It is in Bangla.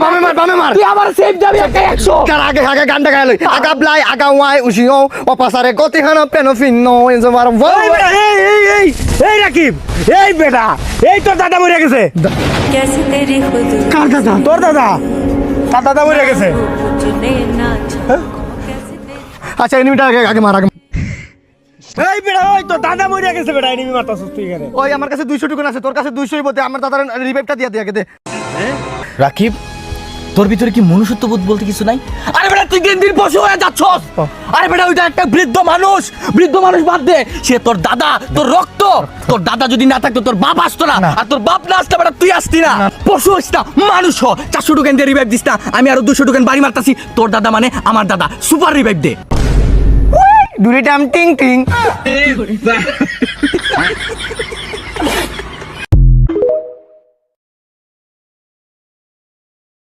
বামে মার তুই আমার সেভ যাবি একা 100 কার আগে আগে গানটা গাইলো আগা ব্লাই আগা ওয়াই উশিও অপাসারে গতি হানা পেনো ফিনো ইনজমার এই বেটা এই রাকিব এই বেটা এই তোর দাদা মরে গেছে कैसे तेरी खुद কার দাদা তোর দাদা তার দাদা মরে গেছে मुझने ना कैसे तेरी আচ্ছা এনিমিটা আগে মার আগে এই বেটা ওই তোর দাদা মরে গেছে বেটা এনিমি মারতাছস তুই এখানে ওই আমার কাছে 200 টুকুন আছে তোর কাছে 200ই বলতে আমার দাদার রিভাইভটা দিয়া আগে দে রাকিব তোর ভিতরে কি মনুষ্যত্ব বোধ বলতে কিছু নাই? আরে বেটা তুই দিন দিন পশু হয়ে যাচ্ছস। আরে বেটা ওইটা একটা বৃদ্ধ মানুষ বাদ দে, সে তোর দাদা, তোর রক্ত। তোর দাদা যদি না থাকতো তোর বাপ আসতো না, আর তোর বাপ না আসতো বেটা তুই আসতি না। পশু হইস না, মানুষ হ। 400 টোকেন দিয়ে রিভাইভ দিস না, আমি আরো 200 টোকেন বাড়ি মারতাছি। তোর দাদা মানে আমার দাদা, সুপার রিভাইভ দে। দুরিটাম টিং টিং